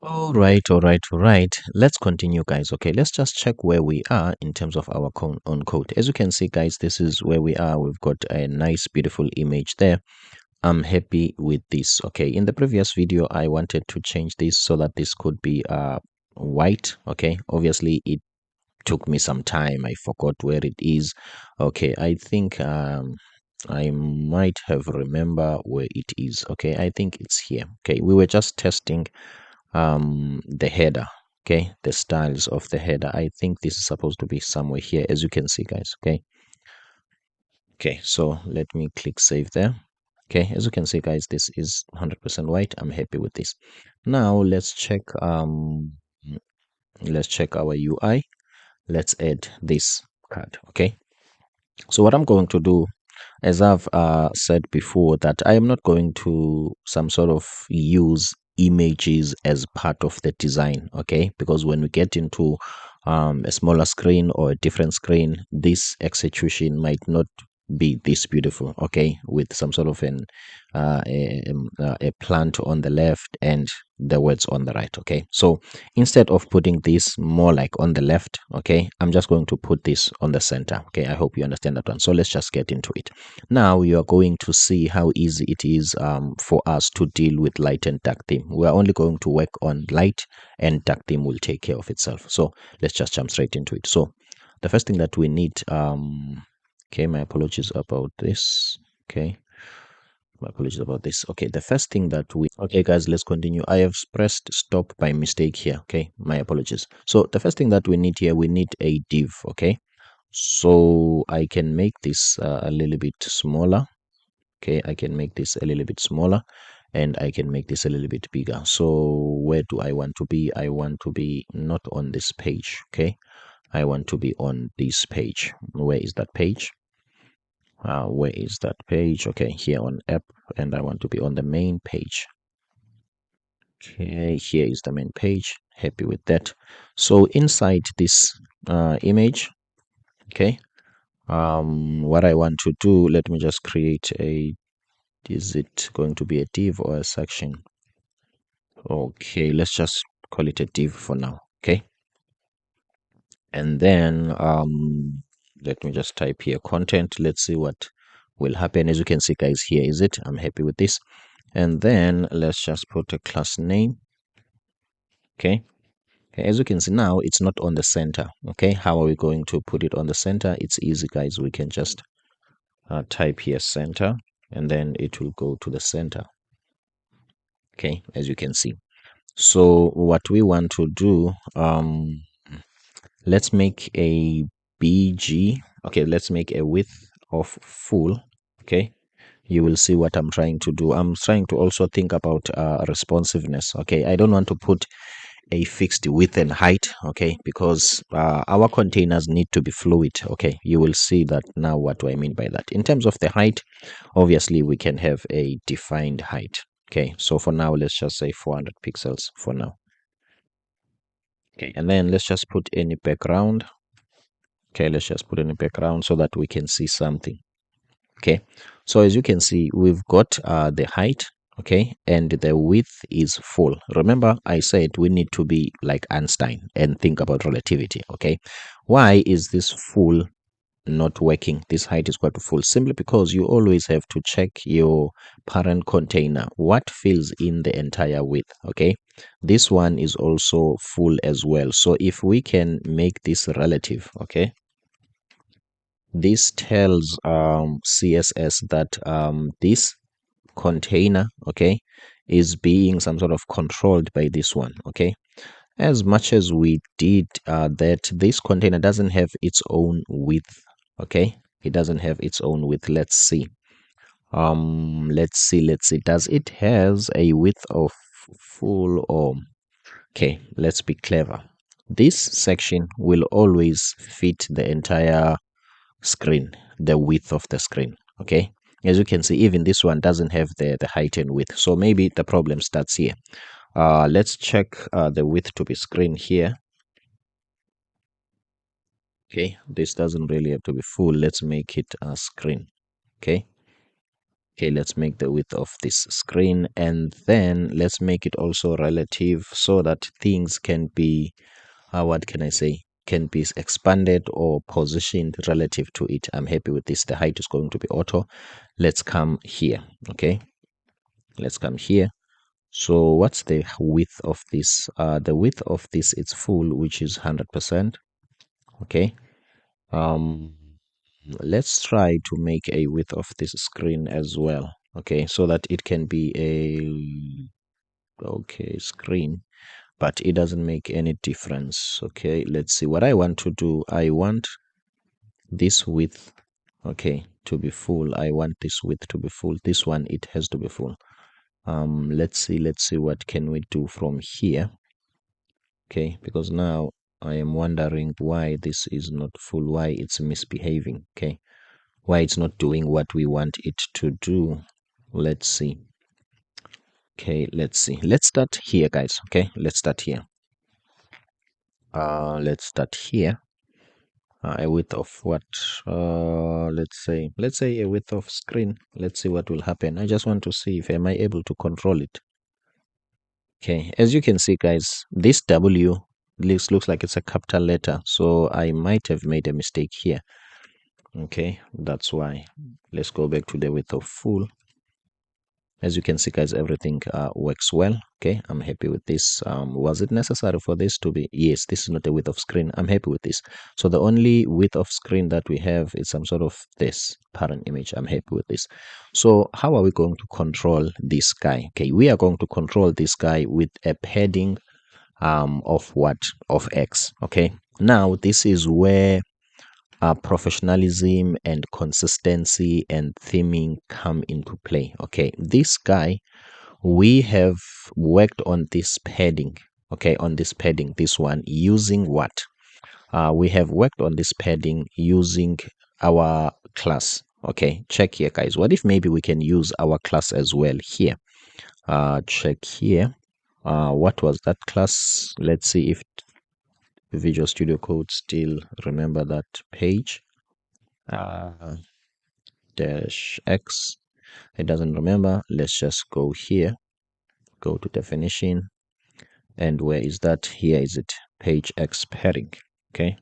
All right. Let's continue, guys. Okay, let's just check where we are in terms of our own code. As you can see, guys, this is where we are. We've got a nice, beautiful image there. I'm happy with this. Okay, in the previous video, I wanted to change this so that this could be white. Okay, obviously, it took me some time. I forgot where it is. Okay, I think I might have remember where it is. Okay, I think it's here. Okay, we were just testing the header. Okay, the styles of the header. I think this is supposed to be somewhere here, as you can see, guys. Okay, so let me click save there. Okay, as you can see, guys, this is 100% white. I'm happy with this. Now let's check our UI. Let's add this card. Okay, so what I'm going to do, as I've said before, that I am not going to some sort of use images as part of the design. Okay, because when we get into a smaller screen or a different screen, this execution might not be this beautiful. Okay, with some sort of a plant on the left and the words on the right. Okay, so instead of putting this more like on the left, okay, I'm just going to put this on the center. Okay, I hope you understand that one. So let's just get into it. Now you are going to see how easy it is for us to deal with light and dark theme. We are only going to work on light, and dark theme will take care of itself. So let's just jump straight into it. So the first thing that we need, okay, my apologies about this. Okay, my apologies about this. Okay, the first thing that we, okay, guys, let's continue. I have pressed stop by mistake here. Okay, my apologies. So the first thing that we need here, we need a div. Okay, so I can make this a little bit smaller. Okay, I can make this a little bit smaller, and I can make this a little bit bigger. So where do I want to be? I want to be not on this page. Okay, I want to be on this page. Where is that page? Where is that page? Okay, here on app, and I want to be on the main page. Okay, here is the main page. Happy with that. So inside this image, okay, what I want to do, let me just create a, is it going to be a div or a section? Okay, let's just call it a div for now. Okay, and then let me just type here content. Let's see what will happen. As you can see, guys, here is it. I'm happy with this. And then let's just put a class name. Okay, as you can see now, it's not on the center. Okay, how are we going to put it on the center? It's easy, guys. We can just type here center, and then it will go to the center. Okay, as you can see. So what we want to do, let's make a BG. Okay, let's make a width of full. Okay, you will see what I'm trying to do. I'm trying to also think about responsiveness. Okay, I don't want to put a fixed width and height. Okay, because our containers need to be fluid. Okay, you will see that now. What do I mean by that? In terms of the height, obviously we can have a defined height. Okay, so for now, let's just say 400 pixels for now. Okay, and then let's just put any background. Okay, let's just put any background so that we can see something. Okay, so as you can see, we've got the height, okay, and the width is full. Remember, I said we need to be like Einstein and think about relativity. Okay, why is this full not working? This height is quite full, simply because you always have to check your parent container what fills in the entire width. Okay, this one is also full as well. So if we can make this relative, okay, this tells CSS that this container, okay, is being some sort of controlled by this one. Okay, as much as we did that, this container doesn't have its own width. Okay, it doesn't have its own width. Let's see. Let's see, does it has a width of full? Or okay, let's be clever. This section will always fit the entire screen, the width of the screen. Okay, as you can see, even this one doesn't have the height and width, so maybe the problem starts here. Let's check the width to be screen here. Okay, this doesn't really have to be full. Let's make it a screen. Okay, Okay, let's make the width of this screen, and then let's make it also relative so that things can be, what can I say, can be expanded or positioned relative to it. I'm happy with this. The height is going to be auto. Let's come here. Okay, let's come here. So what's the width of this? The width of this is full, which is 100%. Okay. Um, let's try to make a width of this screen as well. Okay, so that it can be a screen, but it doesn't make any difference. Okay, let's see what I want to do. I want this width, okay, to be full. I want this width to be full. This one, it has to be full. Let's see what can we do from here. Okay, because now I am wondering why this is not full, why it's misbehaving. Okay, why it's not doing what we want it to do. Let's see. Okay, let's see. Let's start here, guys. Okay, let's start here. Let's start here. A width of what? Let's say a width of screen. Let's see what will happen. I just want to see if am I able to control it. Okay, as you can see, guys, this W looks like it's a capital letter, so I might have made a mistake here. Okay, that's why. Let's go back to the width of full. As you can see, guys, everything works well. Okay, I'm happy with this. Was it necessary for this to be? Yes, this is not a width of screen. I'm happy with this. So the only width of screen that we have is some sort of this parent image. I'm happy with this. So how are we going to control this guy? Okay, we are going to control this guy with a padding of what? Of X. Okay, now this is where professionalism and consistency and theming come into play. Okay, this guy, we have worked on this padding. Okay, on this padding, this one using what? We have worked on this padding using our class. Okay, check here, guys. What if maybe we can use our class as well here? Check here. What was that class? Let's see if Visual Studio Code still remember that page. Dash X. It doesn't remember. Let's just go here, go to definition, and where is that? Here is it, page X padding. Okay,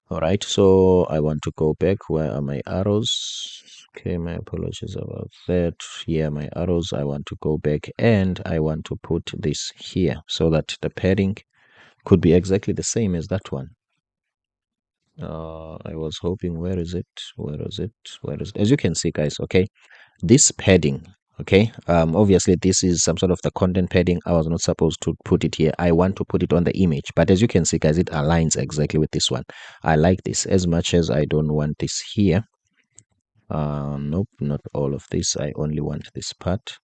all right, so I want to go back. Where are my arrows? Okay, my apologies about that. Here my arrows. I want to go back and I want to put this here so that the padding could be exactly the same as that one. I was hoping, where is it? Where is it? Where is it? As you can see, guys, okay, this padding, okay, obviously this is some sort of the content padding. I was not supposed to put it here. I want to put it on the image, but as you can see, guys, it aligns exactly with this one. I like this as much as I don't want this here. Nope, not all of this. I only want this part.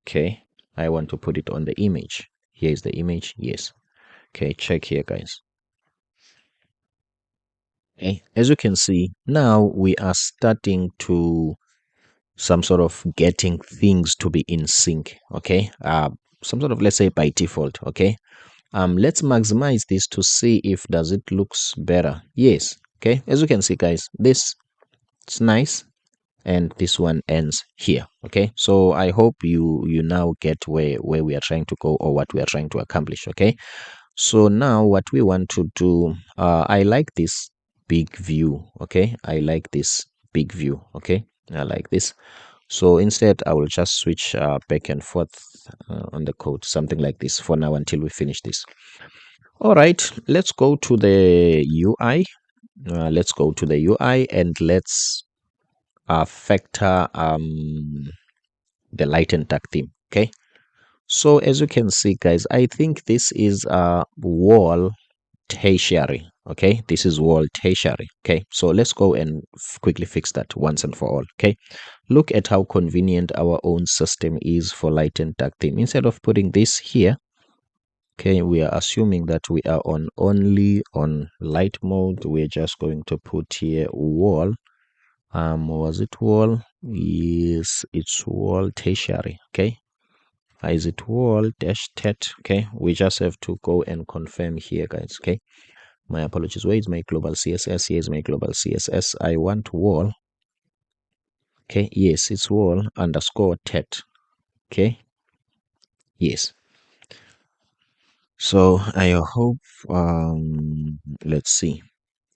Okay, I want to put it on the image. Here is the image. Yes. Okay, check here, guys. Okay, as you can see, now we are starting to some sort of getting things to be in sync. Okay, some sort of, let's say, by default. Okay, let's maximize this to see if does it looks better. Yes. Okay, as you can see, guys, this it's nice, and this one ends here. Okay, so I hope you now get where we are trying to go or what we are trying to accomplish. Okay, so now what we want to do, I like this big view. Okay, I like this big view. Okay, I like this. So instead, I will just switch back and forth on the code, something like this for now until we finish this. All right, let's go to the UI. Let's go to the UI and let's factor the light and dark theme. Okay, so as you can see, guys, I think this is a wall tertiary. Okay, this is wall tertiary. Okay, so let's go and quickly fix that once and for all. Okay, look at how convenient our own system is for light and dark theme. Instead of putting this here, okay, we are assuming that we are on only on light mode. We're just going to put here wall. Was it wall? Yes, it's wall tertiary. Okay, is it wall dash tet? Okay, we just have to go and confirm here, guys. Okay, my apologies. Where is my global CSS? Here is my global CSS. I want wall. Okay, yes, it's wall underscore tet. Okay, yes. So I hope, let's see.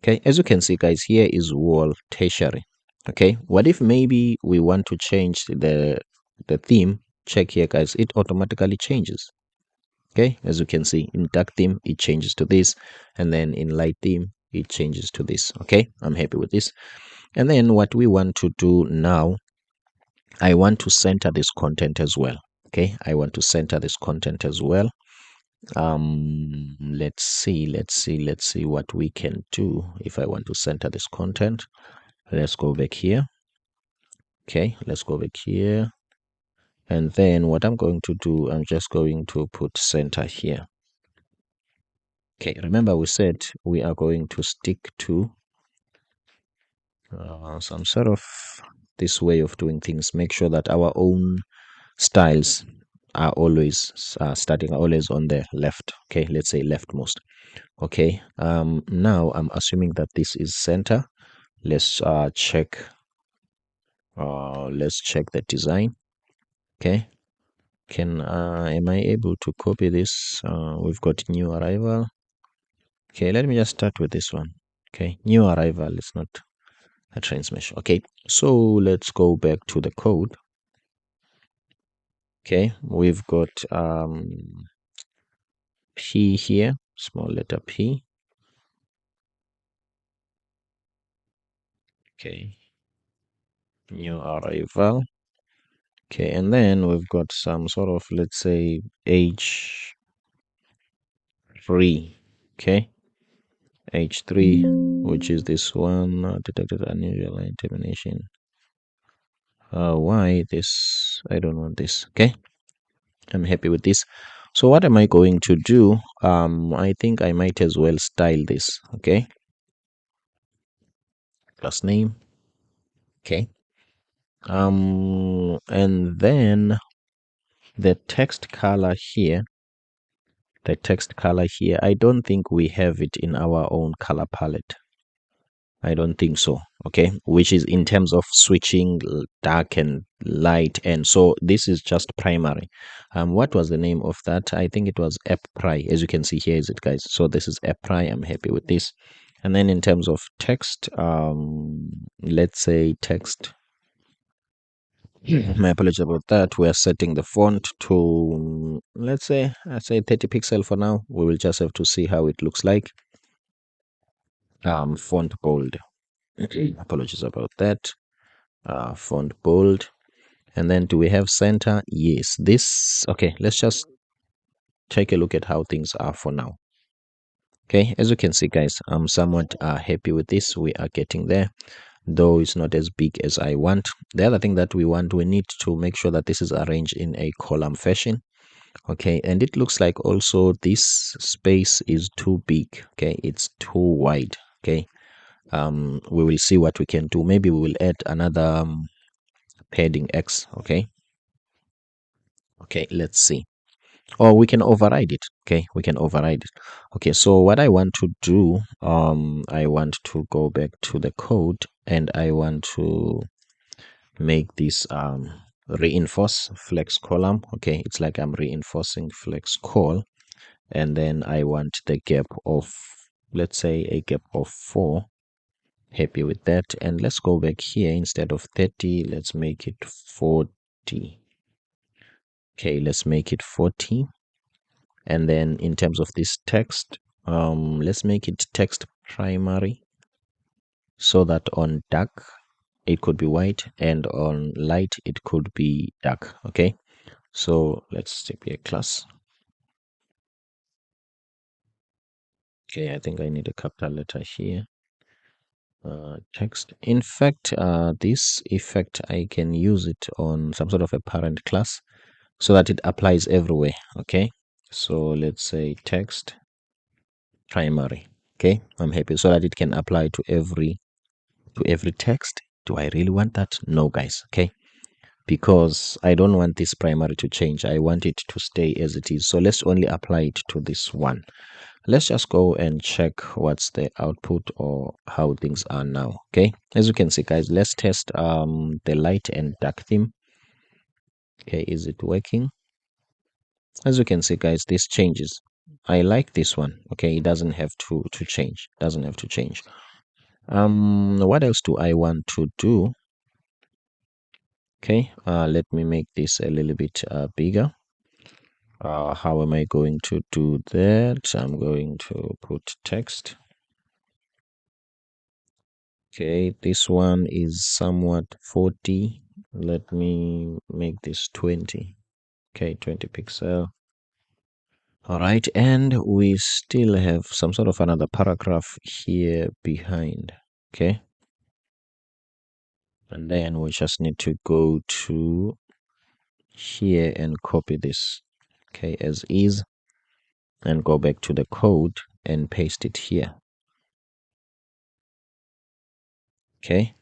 Okay, as you can see, guys, here is wall tertiary. Okay, what if maybe we want to change the theme? Check here, guys, it automatically changes. Okay, as you can see, in dark theme it changes to this, and then in light theme it changes to this. Okay, I'm happy with this. And then what we want to do now, I want to center this content as well. Okay, I want to center this content as well. Let's see what we can do. If I want to center this content, let's go back here. Okay, let's go back here, and then what I'm going to do, I'm just going to put center here. Okay, remember we said we are going to stick to some sort of this way of doing things. Make sure that our own styles are always starting always on the left. Okay, let's say leftmost. Okay, now I'm assuming that this is center. Let's check the design. Okay, am I able to copy this? We've got new arrival. Okay, let me just start with this one. Okay, new arrival is not a transmission. Okay, so let's go back to the code. Okay, we've got P here, small letter P. Okay, new arrival. Okay, and then we've got some sort of, let's say, H3. Okay, H3, which is this one, detected unusual line termination. Why this? I don't want this. Okay, I'm happy with this. So what am I going to do? I think I might as well style this. Okay, class name. Okay, and then the text color here, I don't think we have it in our own color palette. I don't think so. Okay, which is in terms of switching dark and light, and so this is just primary. What was the name of that? I think it was appri. As you can see here, is it, guys? So this is appri. I'm happy with this. And then in terms of text, let's say text. My apologies about that. We are setting the font to, let's say, I say 30 pixel for now. We will just have to see how it looks like. Font bold. Apologies about that. Font bold. And then do we have center? Yes. This, okay, let's just take a look at how things are for now. Okay, as you can see, guys, I'm somewhat happy with this. We are getting there, though it's not as big as I want. The other thing that we need to make sure that this is arranged in a column fashion. Okay, and it looks like also this space is too big. Okay, it's too wide. Okay, we will see what we can do. Maybe we will add another padding X. Okay, let's see. Or we can override it. Okay, we can override it. Okay, so what I want to do, I want to go back to the code, and I want to make this reinforce flex column. Okay, it's like I'm reinforcing flex call, and then I want the gap of, let's say, a gap of 4. Happy with that. And let's go back here. Instead of 30, let's make it 40. Okay, let's make it 40. And then in terms of this text, let's make it text primary, so that on dark it could be white, and on light it could be dark. Okay, so let's take a class. Okay, I think I need a capital letter here. Text. In fact, this effect, I can use it on some sort of a parent class so that it applies everywhere. Okay, so let's say text primary. Okay, I'm happy, so that it can apply to every text. Do I really want that? No, guys. Okay, because I don't want this primary to change. I want it to stay as it is. So let's only apply it to this one. Let's just go and check what's the output or how things are now. Okay, as you can see, guys, let's test the light and dark theme. Okay, is it working? As you can see, guys, this changes. I like this one. Okay, it doesn't have to change. Doesn't have to change. What else do I want to do? Okay, let me make this a little bit bigger. How am I going to do that? I'm going to put text. Okay, this one is somewhat 40. Let me make this 20. Okay, 20 pixel. All right, and we still have some sort of another paragraph here behind. Okay, and then we just need to go to here and copy this. Okay, as is, and go back to the code and paste it here. Okay,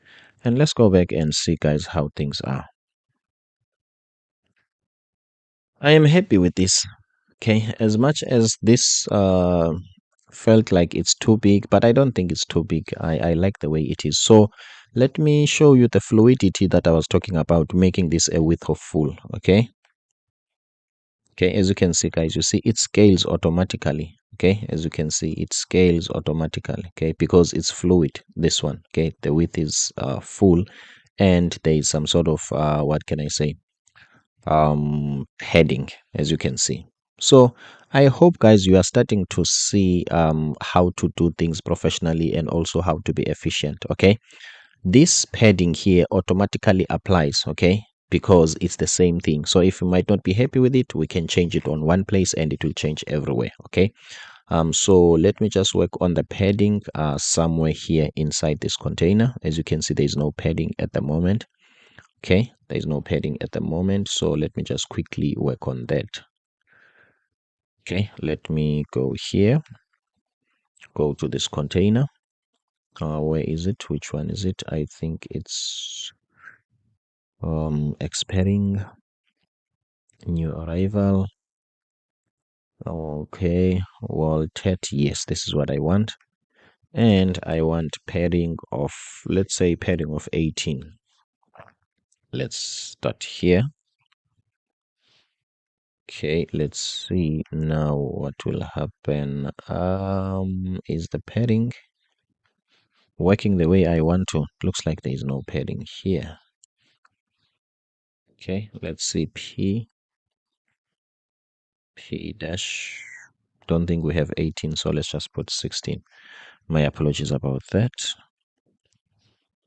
and let's go back and see, guys, how things are. I am happy with this. Okay, as much as this felt like it's too big, but I don't think it's too big. I like the way it is. So let me show you the fluidity that I was talking about, making this a width of full. Okay. Okay, as you can see, guys, you see it scales automatically. Okay, as you can see, it scales automatically. Okay, because it's fluid, this one. Okay, the width is full, and there is some sort of what can I say, heading, as you can see. So I hope, guys, you are starting to see how to do things professionally and also how to be efficient. Okay, this padding here automatically applies, okay, because it's the same thing. So if you might not be happy with it, we can change it on one place and it will change everywhere. Okay, so let me just work on the padding somewhere here inside this container. As you can see, there is no padding at the moment. Okay, there is no padding at the moment, so let me just quickly work on that. Okay, let me go here, go to this container. Where is it? Which one is it? I think it's expiring, new arrival. Okay, well, 30, yes, this is what I want. And I want padding of, let's say padding of 18. Let's start here. Okay, let's see now what will happen. Is the padding working the way I want to? Looks like there is no padding here. Okay, let's see P dash. Don't think we have 18, so let's just put 16. My apologies about that.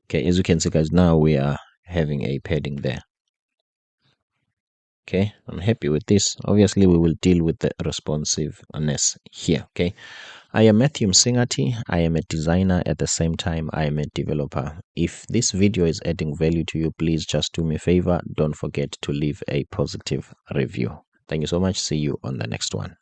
Okay, as you can see, guys, now we are having a padding there. Okay, I'm happy with this. Obviously, we will deal with the responsiveness here. Okay, I am Matthew Msingathi. I am a designer. At the same time, I am a developer. If this video is adding value to you, please just do me a favor. Don't forget to leave a positive review. Thank you so much. See you on the next one.